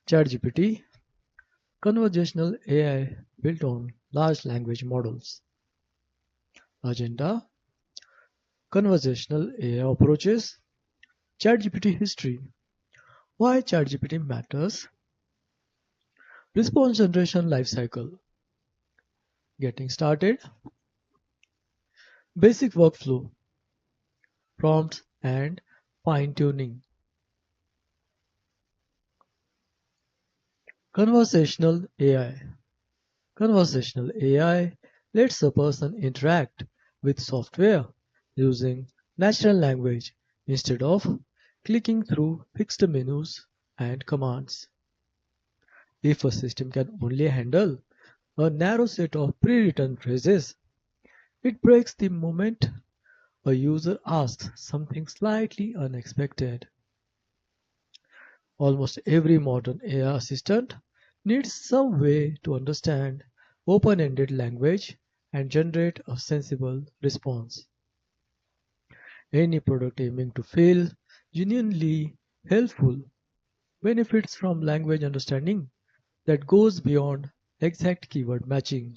ChatGPT, conversational AI built on large language models. Agenda, conversational AI approaches, ChatGPT history, why ChatGPT matters, response generation lifecycle. Getting started, basic workflow, prompts and fine tuning. Conversational AI. Conversational AI lets a person interact with software using natural language instead of clicking through fixed menus and commands. If a system can only handle a narrow set of pre-written phrases, it breaks the moment a user asks something slightly unexpected. Almost every modern AI assistant needs some way to understand open-ended language and generate a sensible response. Any product aiming to feel genuinely helpful benefits from language understanding that goes beyond exact keyword matching.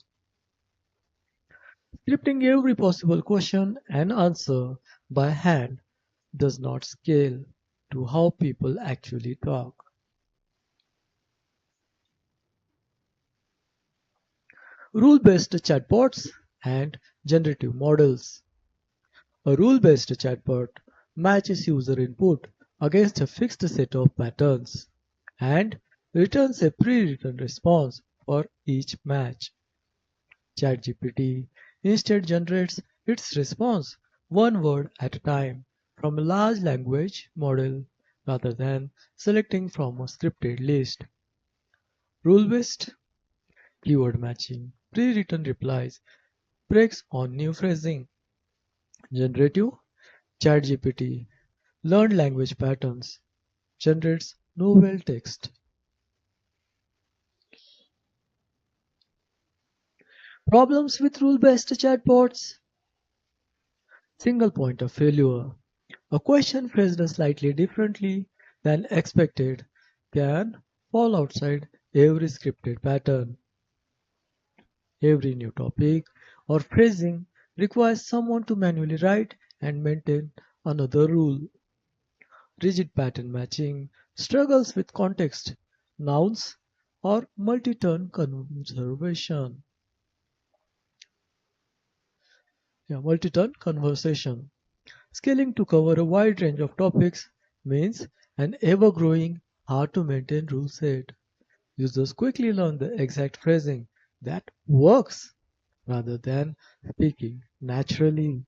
Scripting every possible question and answer by hand does not scale to how people actually talk. Rule-based chatbots and generative models. A rule-based chatbot matches user input against a fixed set of patterns and returns a pre-written response for each match. ChatGPT instead generates its response one word at a time from a large language model rather than selecting from a scripted list. Rule-based keyword matching, pre-written replies, breaks on new phrasing. Generative ChatGPT learned language patterns, generates novel text. Problems with rule-based chatbots. Single point of failure. A question phrased slightly differently than expected can fall outside every scripted pattern. Every new topic or phrasing requires someone to manually write and maintain another rule. Rigid pattern matching struggles with context, nouns, or multi-turn conservation. Multi-turn conversation. Scaling to cover a wide range of topics means an ever-growing, hard-to-maintain rule set. Users quickly learn the exact phrasing that works rather than speaking naturally.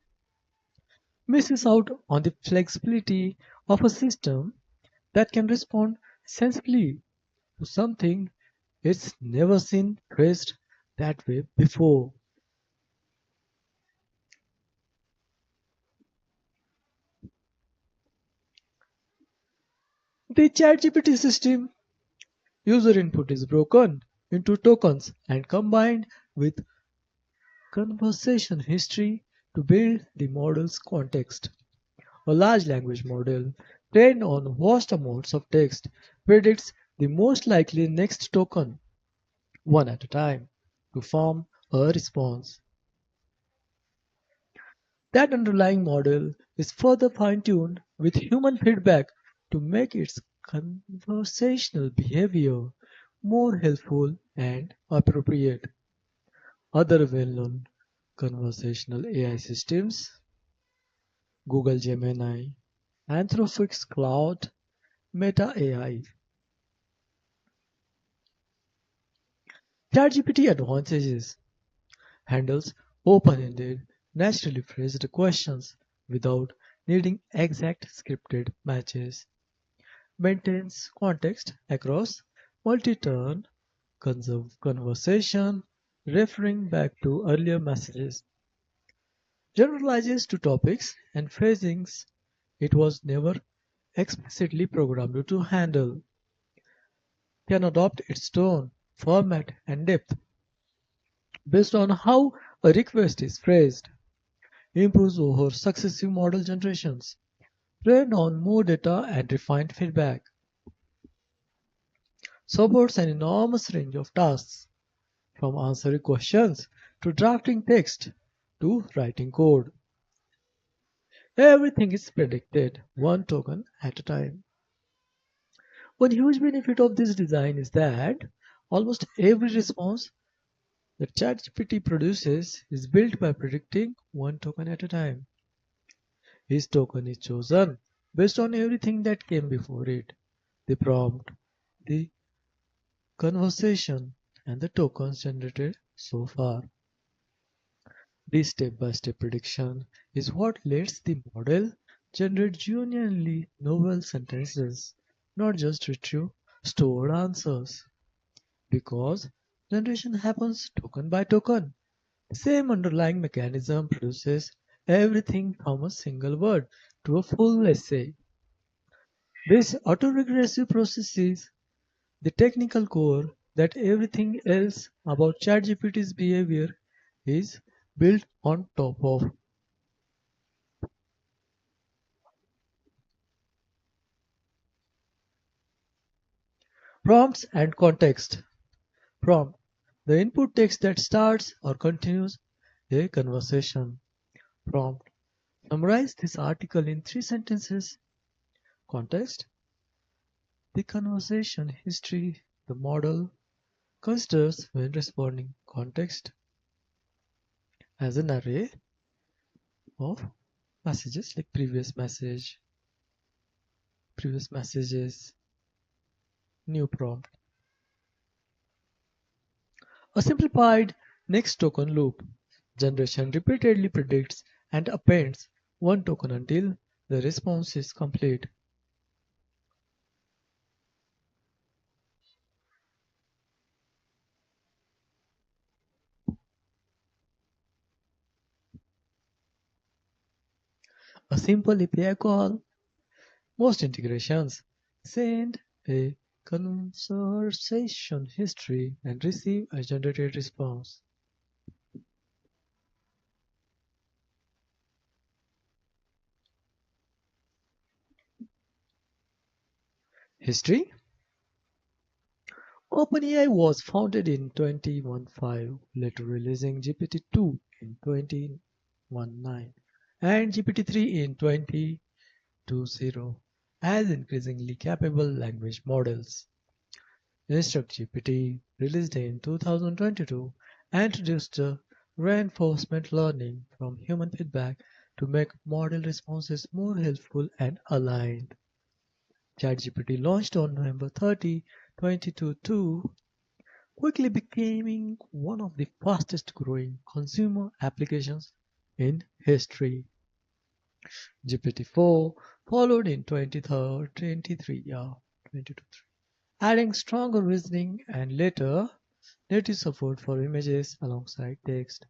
Misses out on the flexibility of a system that can respond sensibly to something it's never seen phrased that way before. The ChatGPT system user input is broken into tokens and combined with conversation history to build the model's context. A large language model trained on vast amounts of text predicts the most likely next token, one at a time, to form a response. That underlying model is further fine-tuned with human feedback to make its conversational behavior more helpful and appropriate. Other well-known conversational AI systems, Google Gemini, Anthropic's Cloud, Meta AI. ChatGPT advantages handles open-ended, naturally phrased questions without needing exact scripted matches, maintains context across multi-turn conversation, referring back to earlier messages, generalizes to topics and phrasings it was never explicitly programmed to handle, can adopt its tone, format, and depth based on how a request is phrased, improves over successive model generations, trained on more data and refined feedback. supports an enormous range of tasks, from answering questions to drafting text to writing code. Everything is predicted one token at a time. One huge benefit of this design is that almost every response that ChatGPT produces is built by predicting one token at a time. Each token is chosen based on everything that came before it: the prompt, the conversation, and the tokens generated so far. This step-by-step prediction is what lets the model generate genuinely novel sentences, not just retrieve stored answers. Because generation happens token by token, the same underlying mechanism produces everything from a single word to a full essay. This autoregressive process is the technical core that everything else about ChatGPT's behavior is built on top of. Prompts and context. Prompt: the input text that starts or continues a conversation. Prompt: summarize this article in 3 sentences. Context: the conversation history the model considers when responding. Context as an array of messages like previous messages, new prompt. A simplified next token loop. Generation repeatedly predicts and appends one token until the response is complete. A simple API call. Most integrations send a conversation history and receive a generated response. History. OpenAI was founded in 2015, later releasing GPT-2 in 2019 and GPT-3 in 2020 as increasingly capable language models. InstructGPT, released in 2022, introduced reinforcement learning from human feedback to make model responses more helpful and aligned. ChatGPT launched on November 30, 2022, quickly becoming one of the fastest growing consumer applications in history. GPT-4 followed in 2023, 2023, adding stronger reasoning and later native support for images alongside text.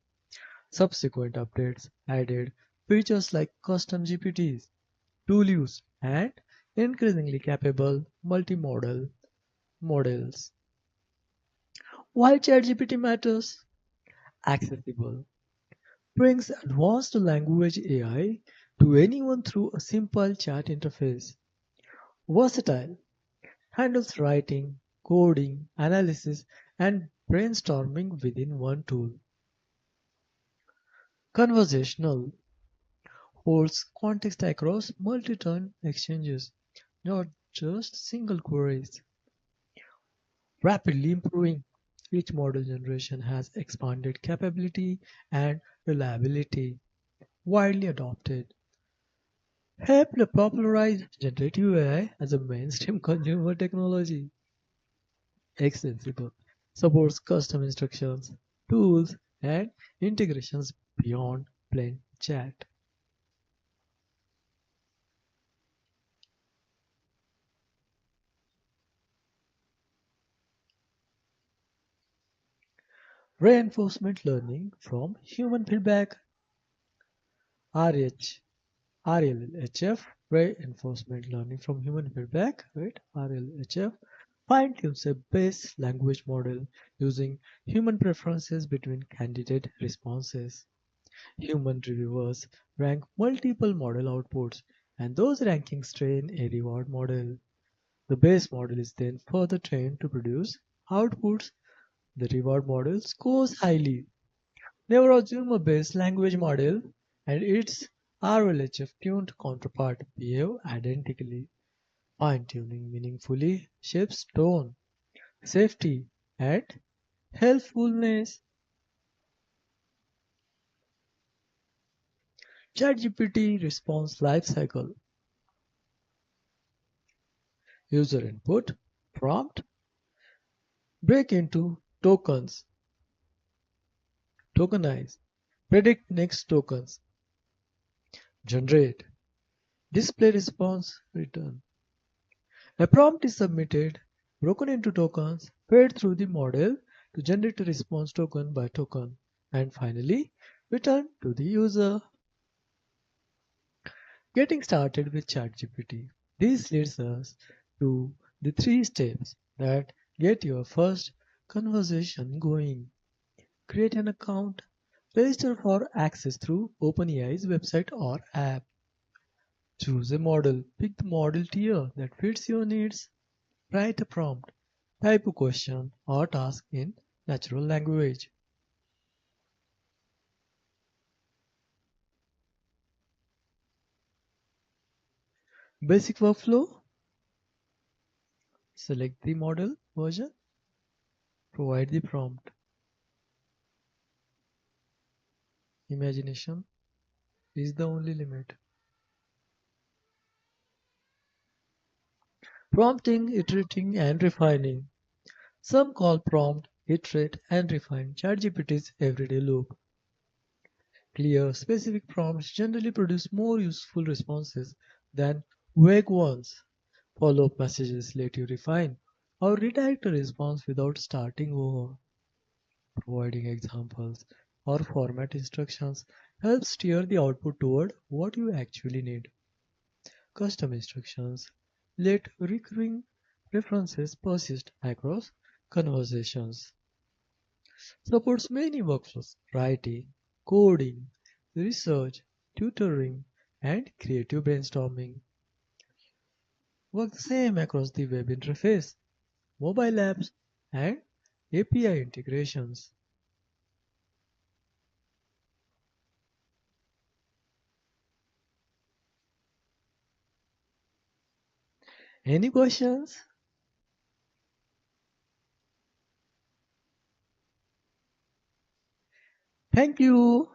Subsequent updates added features like custom GPTs, tool use, and increasingly capable multimodal models. Why ChatGPT matters? Accessible. Brings advanced language AI to anyone through a simple chat interface. Versatile. Handles writing, coding, analysis, and brainstorming within one tool. Conversational. Holds context across multi-turn exchanges, not just single queries. Rapidly improving. Each model generation has expanded capability and reliability. Widely adopted. Helped popularize generative AI as a mainstream consumer technology. Extensible. Supports custom instructions, tools, and integrations beyond plain chat. Reinforcement learning from human feedback. RH, RLHF, reinforcement learning from human feedback, right? RLHF fine-tunes a base language model using human preferences between candidate responses. Human reviewers rank multiple model outputs, and those rankings train a reward model. The base model is then further trained to produce outputs. The reward model scores highly. Never assume a base language model and its RLHF tuned counterpart behave identically. Fine tuning meaningfully shapes tone, safety, and helpfulness. ChatGPT response lifecycle: user input, prompt, break into tokens, tokenize, predict next tokens, generate, display response, return. A prompt is submitted, broken into tokens, fed through the model to generate a response token by token, and finally returned to the user. Getting started with ChatGPT. This leads us to the three steps that get your first conversation going. Create an account, register for access through OpenAI's website or app. Choose a model, pick the model tier that fits your needs. Write a prompt, type a question or task in natural language. Basic workflow: select the model version, provide the prompt. Imagination is the only limit. Prompting, iterating, and refining. Some call prompt, iterate, and refine ChatGPT's everyday loop. Clear, specific prompts generally produce more useful responses than vague ones. Follow-up messages let you refine or redirect a response without starting over. Providing examples or format instructions helps steer the output toward what you actually need. Custom instructions let recurring references persist across conversations. Supports many workflows: writing, coding, research, tutoring, and creative brainstorming. Work the same across the web interface, mobile apps, and API integrations. Any questions? Thank you.